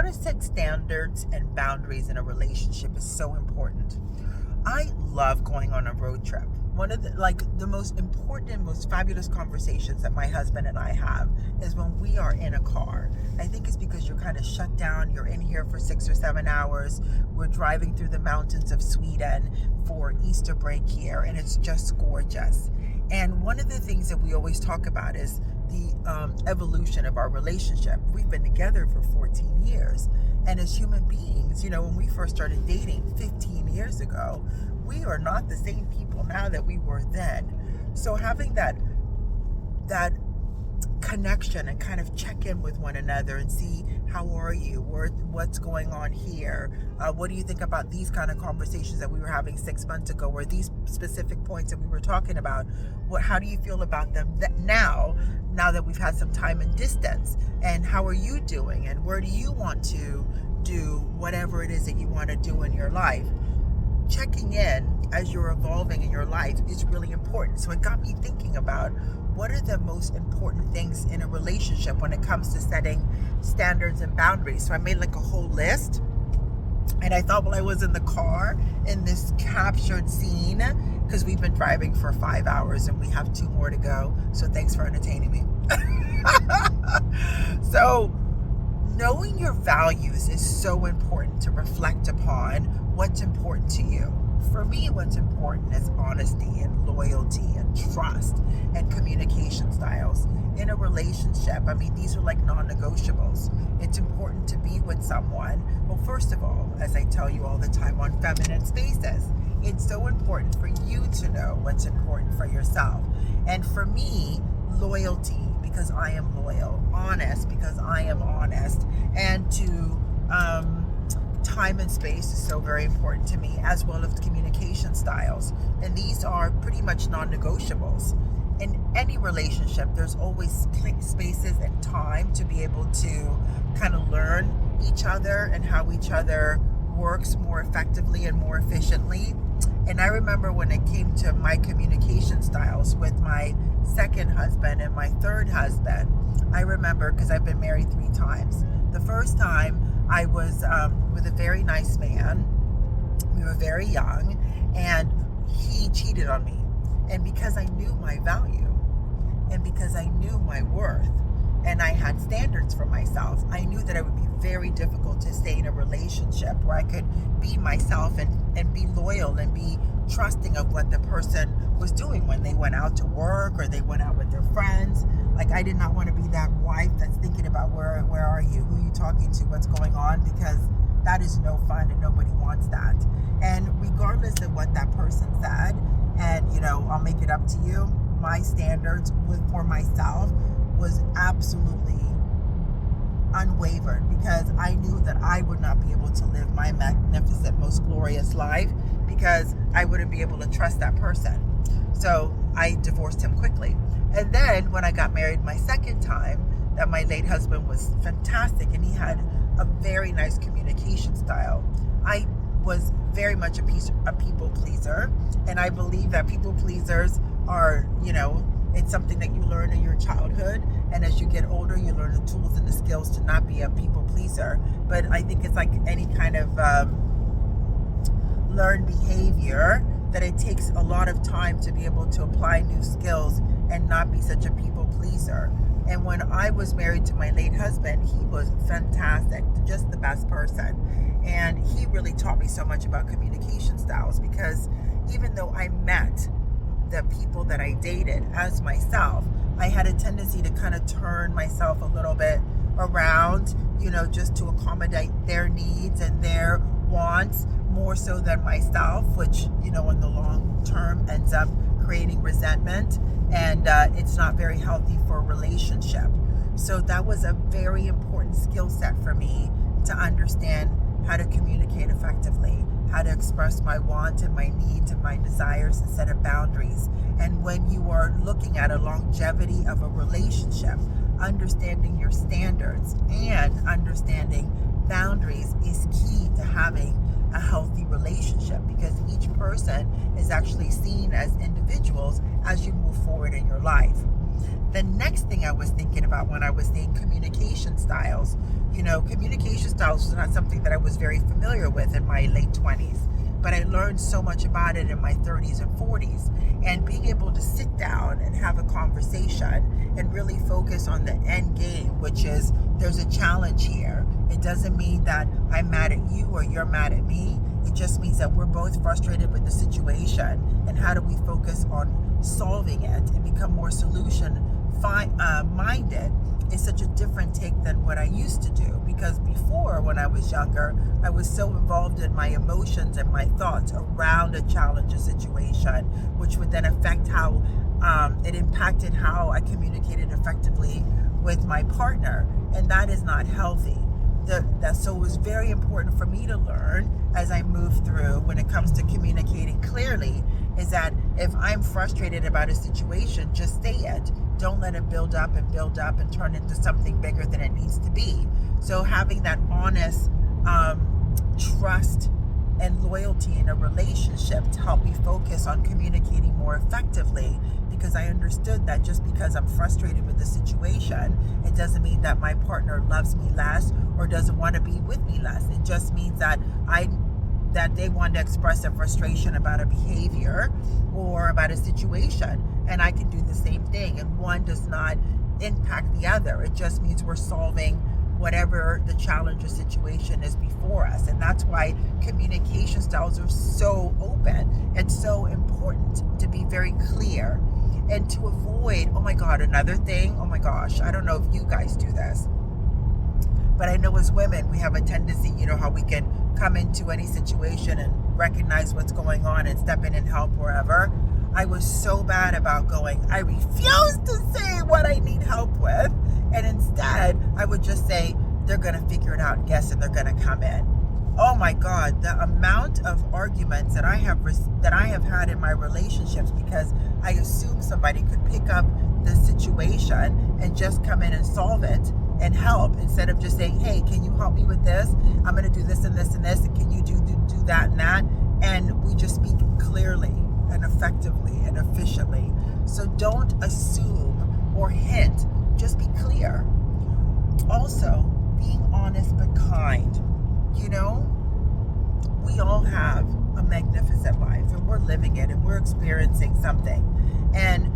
to set standards and boundaries in a relationship is so important. I love going on a road trip. One of the most important and most fabulous conversations that my husband and I have is when we are in a car. I think it's because you're kind of shut down. You're in here for 6 or 7 hours. We're driving through the mountains of Sweden for Easter break here, and it's just gorgeous. And one of the things that we always talk about is the evolution of our relationship. We've been together for 14 years. And as human beings, when we first started dating 15 years ago, we are not the same people now that we were then. So having that connection and kind of check in with one another and see how are you, what's going on here, what do you think about these kind of conversations that we were having 6 months ago, or these specific points that we were talking about, how do you feel about them now that we've had some time and distance, and how are you doing, and where do you want to do whatever it is that you want to do in your life. Checking in as you're evolving in your life is really important. So it got me thinking about what are the most important things in a relationship when it comes to setting standards and boundaries. So I made like a whole list, and I thought while I was in the car in this captured scene, because we've been driving for 5 hours and we have 2 more to go. So thanks for entertaining me. So knowing your values is so important to reflect upon what's important to you. For me, what's important is honesty and loyalty and trust and communication styles. In a relationship, these are like non-negotiables. It's important to be with someone. Well, first of all, as I tell you all the time on Feminine Spaces, it's so important for you to know what's important for yourself. And for me, loyalty, because I am loyal. Honest, because I am honest. And to time and space is so very important to me, as well as communication styles. And these are pretty much non-negotiables. In any relationship, there's always spaces and time to be able to kind of learn each other and how each other works more effectively and more efficiently. And I remember when it came to my communication styles with my second husband and my third husband, I remember, because I've been married 3 times. The first time I was with a very nice man. We were very young, and he cheated on me. And because I knew my value, and because I knew my worth, and I had standards for myself, I knew that it would be very difficult to stay in a relationship where I could be myself and be loyal and be trusting of what the person was doing when they went out to work or they went out with their friends. Like, I did not want to be that wife that's thinking about where are you, who are you talking to, what's going on, because that is no fun and nobody wants that. And regardless of what that person said, and I'll make it up to you, my standards for myself was absolutely unwavered, because I knew that I would not be able to live my magnificent, most glorious life because I wouldn't be able to trust that person. So I divorced him quickly. And then when I got married my second time, that my late husband was fantastic, and he had a very nice communication style. I was very much a people pleaser, and I believe that people pleasers are, it's something that you learn in your childhood, and as you get older, you learn the tools and the skills to not be a people pleaser. But I think it's like any kind of learned behavior, that it takes a lot of time to be able to apply new skills and not be such a people pleaser. And when I was married to my late husband, he was fantastic, just the best person. And he really taught me so much about communication styles, because even though I met the people that I dated as myself, I had a tendency to kind of turn myself a little bit around, just to accommodate their needs and their wants more so than myself, which, in the long term ends up creating resentment, and it's not very healthy for a relationship. So that was a very important skill set for me to understand how to communicate effectively, how to express my wants and my needs and my desires and set of boundaries. And when you are looking at a longevity of a relationship, understanding your standards and understanding boundaries is key to having a healthy relationship, because each person is actually seen as individuals as you move forward in your life. The next thing I was thinking about when I was saying communication styles, communication styles was not something that I was very familiar with in my late 20s, but I learned so much about it in my 30s and 40s. And being able to sit down and have a conversation and really focus on the end game, which is there's a challenge here. It doesn't mean that I'm mad at you or you're mad at me. It just means that we're both frustrated with the situation, and how do we focus on solving it and become more solution minded is such a different take than what I used to do. Because before, when I was younger, I was so involved in my emotions and my thoughts around a challenge, a situation, which would then affect how it impacted how I communicated effectively with my partner, and that is not healthy. So it was very important for me to learn as I move through when it comes to communicating clearly, is that if I'm frustrated about a situation, just say it. Don't let it build up and turn into something bigger than it needs to be. So having that honest trust and loyalty in a relationship to help me focus on communicating more effectively, because I understood that just because I'm frustrated with the situation, it doesn't mean that my partner loves me less or doesn't want to be with me less. It just means that they want to express their frustration about a behavior or about a situation, and I can do the same thing, and one does not impact the other. It just means we're solving whatever the challenge or situation is before us. And that's why communication styles are so open. It's so important to be very clear and to avoid, oh my God, another thing, oh my gosh, I don't know if you guys do this, but I know as women, we have a tendency, how we can come into any situation and recognize what's going on and step in and help wherever. I was so bad about I refuse to say what I need help with. And instead, I would just say, they're going to figure it out, guess, and they're going to come in. Oh my God, the amount of arguments that I have had in my relationships because I assume somebody could pick up the situation and just come in and solve it and help, instead of just saying, hey, can you help me with this? I'm going to do this and this and this, and can you do that and that? And we just speak clearly and effectively and efficiently. So don't assume or hint, just be clear. Also, being honest but kind. We all have a magnificent life, and we're living it, and we're experiencing something. And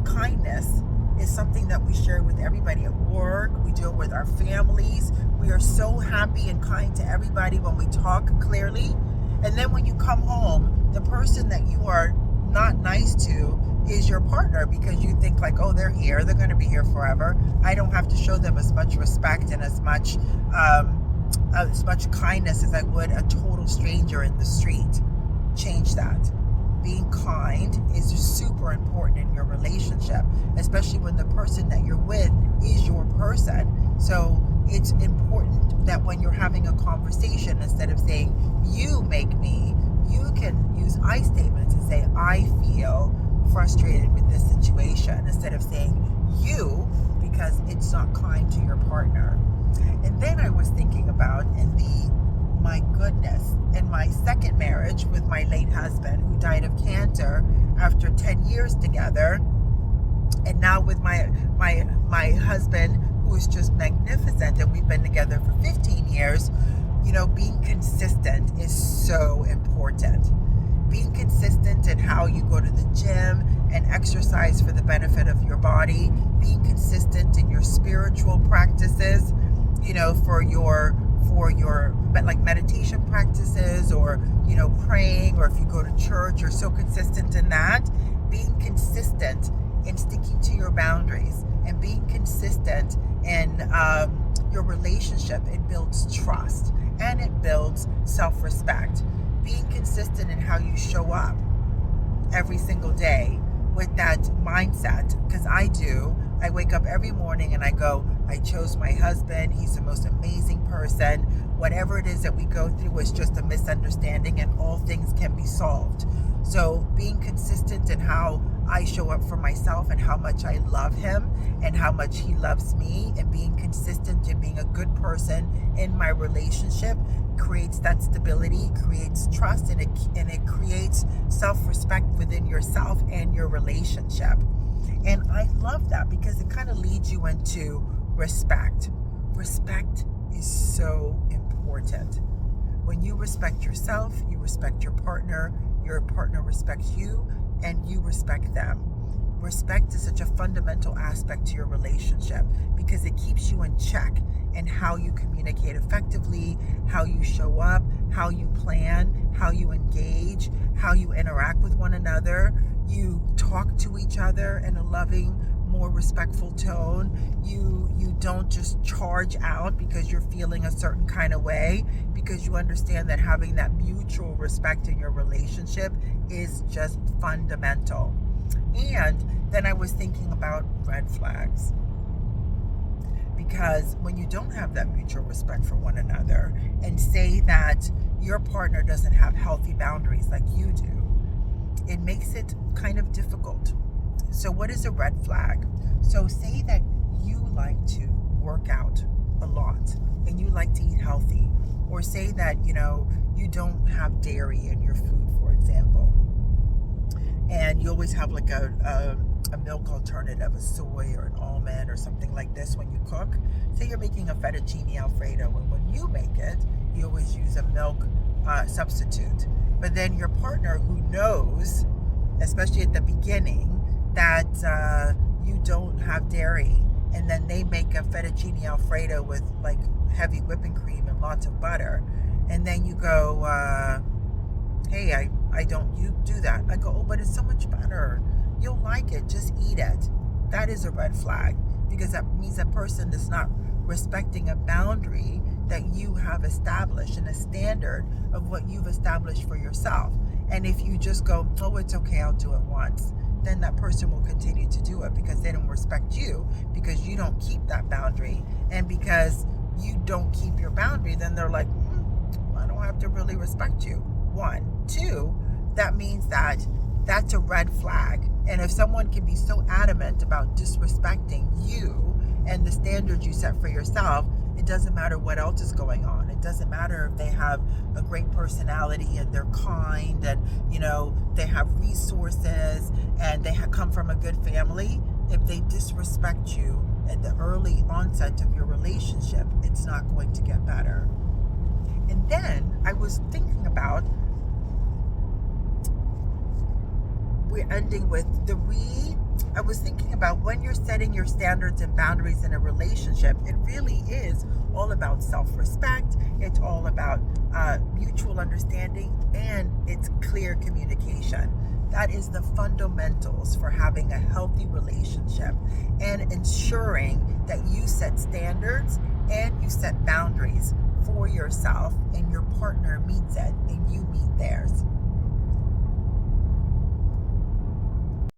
kindness is something that we share with everybody at work. We do it with our families. We are so happy and kind to everybody when we talk clearly. And then when you come home, the person that you are not nice to is your partner, because you think like, oh, they're going to be here forever. I don't have to show them as much respect and as much kindness as I would a total stranger in the street. Change that. Being kind is super important in your relationship, especially when the person that you're with is your person. So it's important that when you're having a conversation, instead of saying, you make me, you can use I statements and say, I feel frustrated with this situation, instead of saying you, because it's not kind to your partner. And then I was thinking about my goodness, in my second marriage with my late husband, who died of cancer after 10 years together, and now with my husband, who is just magnificent, and we've been together for 15 years, being consistent is so important. Being consistent in how you go to the gym and exercise for the benefit of your body, being consistent in your spiritual practices, for your like meditation practices, or praying, or if you go to church, you're so consistent in that. Being consistent in sticking to your boundaries and being consistent in your relationship, it builds trust and it builds self-respect. Being consistent in how you show up every single day with that mindset, because I wake up every morning and I go, I chose my husband. He's the most amazing person. Whatever it is that we go through is just a misunderstanding, and all things can be solved. So being consistent in how I show up for myself and how much I love him and how much he loves me, and being consistent in being a good person in my relationship creates that stability, creates trust, and it creates self-respect within yourself and your relationship. And I love that because it kind of leads you into respect. Respect is so important. When you respect yourself, you respect your partner respects you, and you respect them. Respect is such a fundamental aspect to your relationship because it keeps you in check in how you communicate effectively, how you show up, how you plan, how you engage, how you interact with one another. You talk to each other in a loving, more respectful tone. You don't just charge out because you're feeling a certain kind of way, because you understand that having that mutual respect in your relationship is just fundamental. And then I was thinking about red flags. Because when you don't have that mutual respect for one another, and say that your partner doesn't have healthy boundaries like you do, it makes it kind of difficult. So what is a red flag? So say that you like to work out a lot and you like to eat healthy, or say that, you don't have dairy in your food, for example, and you always have like a milk alternative, a soy or an almond or something like this when you cook. Say you're making a fettuccine alfredo, and when you make it, you always use a milk substitute. But then your partner, who knows, especially at the beginning, that you don't have dairy, and then they make a fettuccine alfredo with like heavy whipping cream and lots of butter, and then you go, hey, I don't, you do that. I go, oh, but it's so much better. You'll like it. Just eat it. That is a red flag, because that means that person is not respecting a boundary that you have established and a standard of what you've established for yourself. And if you just go, oh, it's okay, I'll do it once, then that person will continue to do it because they don't respect you, because you don't keep that boundary. And because you don't keep your boundary, then they're like, I don't have to really respect you. 1, 2, that means that that's a red flag. And if someone can be so adamant about disrespecting you and the standards you set for yourself, it doesn't matter what else is going on. It doesn't matter if they have a great personality and they're kind and, they have resources and they come from a good family. If they disrespect you at the early onset of your relationship, it's not going to get better. And then I was thinking about, we're ending with I was thinking about when you're setting your standards and boundaries in a relationship, it really is all about self-respect. It's all about mutual understanding, and it's clear communication. That is the fundamentals for having a healthy relationship, and ensuring that you set standards and you set boundaries for yourself and your partner meets it.